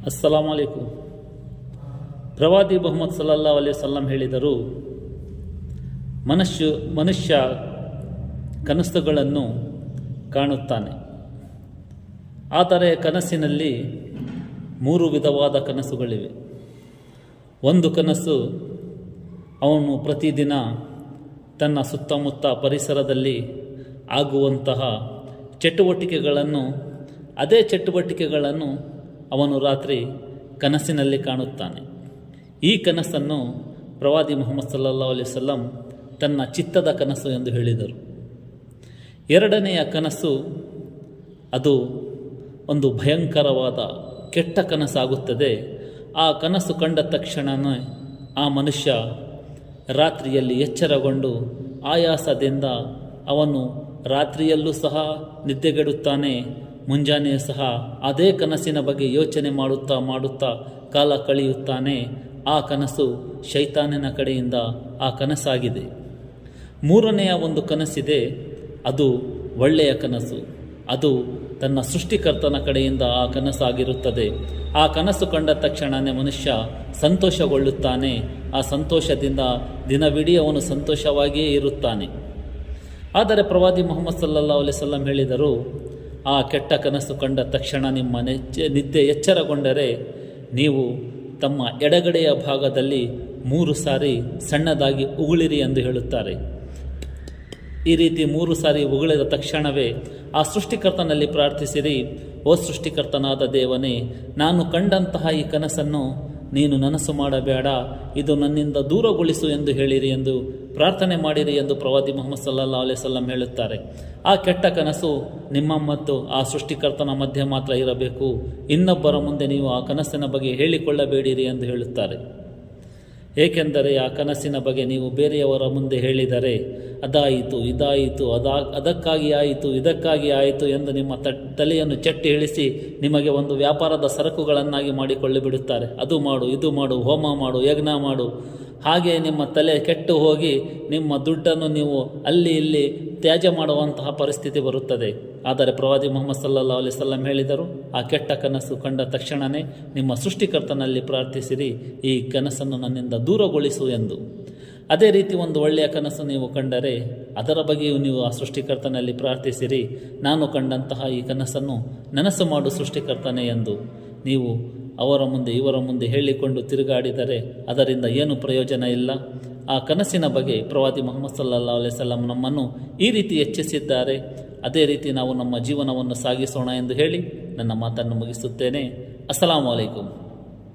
ಅಸ್ಸಲಾಮು ಅಲೈಕುಂ. ಪ್ರವಾದಿ ಮುಹಮ್ಮದ್ ಸಲ್ಲಲ್ಲಾಹು ಅಲೈಹಿ ವಸಲ್ಲಂ ಹೇಳಿದರು, ಮನುಷ್ಯ ಕನಸುಗಳನ್ನು ಕಾಣುತ್ತಾನೆ. ಆದರೆ ಕನಸಿನಲ್ಲಿ 3 ವಿಧವಾದ ಕನಸುಗಳಿವೆ. ಒಂದು ಕನಸು, ಅವನು ಪ್ರತಿದಿನ ತನ್ನ ಸುತ್ತಮುತ್ತ ಪರಿಸರದಲ್ಲಿ ಆಗುವಂತಹ ಅದೇ ಚಟುವಟಿಕೆಗಳನ್ನು ಅವನು ರಾತ್ರಿ ಕನಸಿನಲ್ಲಿ ಕಾಣುತ್ತಾನೆ. ಈ ಕನಸನ್ನು ಪ್ರವಾದಿ ಮುಹಮ್ಮದ್ ಸಲ್ಲಲ್ಲಾಹು ಅಲೈಹಿ ವಸಲ್ಲಂ ತನ್ನ ಚಿತ್ತದ ಕನಸು ಎಂದು ಹೇಳಿದರು. ಎರಡನೆಯ ಕನಸು, ಅದು ಒಂದು ಭಯಂಕರವಾದ ಕೆಟ್ಟ ಕನಸಾಗುತ್ತದೆ. ಆ ಕನಸು ಕಂಡ ತಕ್ಷಣವೇ ಆ ಮನುಷ್ಯ ರಾತ್ರಿಯಲ್ಲಿ ಎಚ್ಚರಗೊಂಡು ಆಯಾಸದಿಂದ ಅವನು ರಾತ್ರಿಯಲ್ಲೂ ಸಹ ನಿದ್ದೆಗೆಡುತ್ತಾನೆ, ಮುಂಜಾನೆಯೂ ಸಹ ಅದೇ ಕನಸಿನ ಬಗ್ಗೆ ಯೋಚನೆ ಮಾಡುತ್ತಾ ಕಾಲ ಕಳೆಯುತ್ತಾನೆ. ಆ ಕನಸು ಶೈತಾನನ ಕಡೆಯಿಂದ ಆ ಕನಸಾಗಿದೆ. ಮೂರನೆಯ ಒಂದು ಕನಸಿದೆ, ಅದು ಒಳ್ಳೆಯ ಕನಸು. ಅದು ತನ್ನ ಸೃಷ್ಟಿಕರ್ತನ ಕಡೆಯಿಂದ ಆ ಕನಸಾಗಿರುತ್ತದೆ. ಆ ಕನಸು ಕಂಡ ತಕ್ಷಣವೇ ಮನುಷ್ಯ ಸಂತೋಷಗೊಳ್ಳುತ್ತಾನೆ. ಆ ಸಂತೋಷದಿಂದ ದಿನವಿಡೀ ಅವನು ಸಂತೋಷವಾಗಿಯೇ ಇರುತ್ತಾನೆ. ಆದರೆ ಪ್ರವಾದಿ ಮುಹಮ್ಮದ್ ಸಲ್ಲಲ್ಲಾಹು ಅಲೈಹಿ ವಸಲ್ಲಂ ಹೇಳಿದರು, ಆ ಕೆಟ್ಟ ಕನಸು ಕಂಡ ತಕ್ಷಣ ನಿಮ್ಮ ನಿದ್ದೆ ಎಚ್ಚರಗೊಂಡರೆ ನೀವು ತಮ್ಮ ಎಡಗಡೆಯ ಭಾಗದಲ್ಲಿ 3 ಸಾರಿ ಸಣ್ಣದಾಗಿ ಉಗುಳಿರಿ ಎಂದು ಹೇಳುತ್ತಾರೆ. ಈ ರೀತಿ 3 ಸಾರಿ ಉಗುಳಿದ ತಕ್ಷಣವೇ ಆ ಸೃಷ್ಟಿಕರ್ತನಲ್ಲಿ ಪ್ರಾರ್ಥಿಸಿರಿ, ಓ ಸೃಷ್ಟಿಕರ್ತನಾದ ದೇವನೇ, ನಾನು ಕಂಡಂತಹ ಈ ಕನಸನ್ನು ನೀನು ನನಸು ಮಾಡಬೇಡ, ಇದು ನನ್ನಿಂದ ದೂರಗೊಳಿಸು ಎಂದು ಹೇಳಿರಿ ಎಂದು ಪ್ರಾರ್ಥನೆ ಮಾಡಿರಿ ಎಂದು ಪ್ರವಾದಿ ಮುಹಮ್ಮದ್ ಸಲ್ಲಲ್ಲಾಹು ಅಲೈಹಿ ವಸಲ್ಲಂ ಹೇಳುತ್ತಾರೆ. ಆ ಕೆಟ್ಟ ಕನಸು ನಿಮ್ಮ ಮತ್ತು ಆ ಸೃಷ್ಟಿಕರ್ತನ ಮಧ್ಯೆ ಮಾತ್ರ ಇರಬೇಕು. ಇನ್ನೊಬ್ಬರ ಮುಂದೆ ನೀವು ಆ ಕನಸಿನ ಬಗ್ಗೆ ಹೇಳಿಕೊಳ್ಳಬೇಡಿರಿ ಎಂದು ಹೇಳುತ್ತಾರೆ. ಏಕೆಂದರೆ ಆ ಕನಸಿನ ಬಗ್ಗೆ ನೀವು ಬೇರೆಯವರ ಮುಂದೆ ಹೇಳಿದರೆ ಅದಾಯಿತು, ಇದಾಯಿತು, ಅದಕ್ಕಾಗಿ ಆಯಿತು, ಇದಕ್ಕಾಗಿ ಆಯಿತು ಎಂದು ನಿಮ್ಮ ತಲೆಯನ್ನು ಚಟ್ಟಿ ಇಳಿಸಿ ನಿಮಗೆ ಒಂದು ವ್ಯಾಪಾರದ ಸರಕುಗಳನ್ನಾಗಿ ಮಾಡಿಕೊಳ್ಳಿಬಿಡುತ್ತಾರೆ. ಅದು ಮಾಡು, ಇದು ಮಾಡು, ಹೋಮ ಮಾಡು, ಯಜ್ಞ ಮಾಡು. ಹಾಗೆ ನಿಮ್ಮ ತಲೆ ಕೆಟ್ಟು ಹೋಗಿ ನಿಮ್ಮ ದುಡ್ಡನ್ನು ನೀವು ಅಲ್ಲಿ ಇಲ್ಲಿ ತ್ಯಾಜ್ಯ ಮಾಡುವಂತಹ ಪರಿಸ್ಥಿತಿ ಬರುತ್ತದೆ. ಆದರೆ ಪ್ರವಾದಿ ಮುಹಮ್ಮದ್ ಸಲ್ಲಲ್ಲಾಹು ಅಲೈಹಿ ವಸಲ್ಲಂ ಹೇಳಿದರು, ಆ ಕೆಟ್ಟ ಕನಸು ಕಂಡ ತಕ್ಷಣವೇ ನಿಮ್ಮ ಸೃಷ್ಟಿಕರ್ತನಲ್ಲಿ ಪ್ರಾರ್ಥಿಸಿರಿ, ಈ ಕನಸನ್ನು ನನ್ನಿಂದ ದೂರಗೊಳಿಸು ಎಂದು. ಅದೇ ರೀತಿ ಒಂದು ಒಳ್ಳೆಯ ಕನಸು ನೀವು ಕಂಡರೆ ಅದರ ಬಗ್ಗೆಯೂ ನೀವು ಆ ಸೃಷ್ಟಿಕರ್ತನಲ್ಲಿ ಪ್ರಾರ್ಥಿಸಿರಿ, ನಾನು ಕಂಡಂತಹ ಈ ಕನಸನ್ನು ನನಸು ಮಾಡು ಸೃಷ್ಟಿಕರ್ತನೆ ಎಂದು. ನೀವು ಅವರ ಮುಂದೆ ಇವರ ಮುಂದೆ ಹೇಳಿಕೊಂಡು ತಿರುಗಾಡಿದರೆ ಅದರಿಂದ ಏನು ಪ್ರಯೋಜನ ಇಲ್ಲ. ಆ ಕನಸಿನ ಬಗ್ಗೆ ಪ್ರವಾದಿ ಮುಹಮ್ಮದ್ ಸಲ್ಲಲ್ಲಾಹು ಅಲೈಹಿ ವಸಲ್ಲಂ ನಮ್ಮನ್ನು ಈ ರೀತಿ ಎಚ್ಚರಿಸಿದ್ದಾರೆ. ಅದೇ ರೀತಿ ನಾವು ನಮ್ಮ ಜೀವನವನ್ನು ಸಾಗಿಸೋಣ ಎಂದು ಹೇಳಿ ನನ್ನ ಮಾತನ್ನು ಮುಗಿಸುತ್ತೇನೆ. ಅಸ್ಸಲಾಮು ಅಲೈಕುಂ.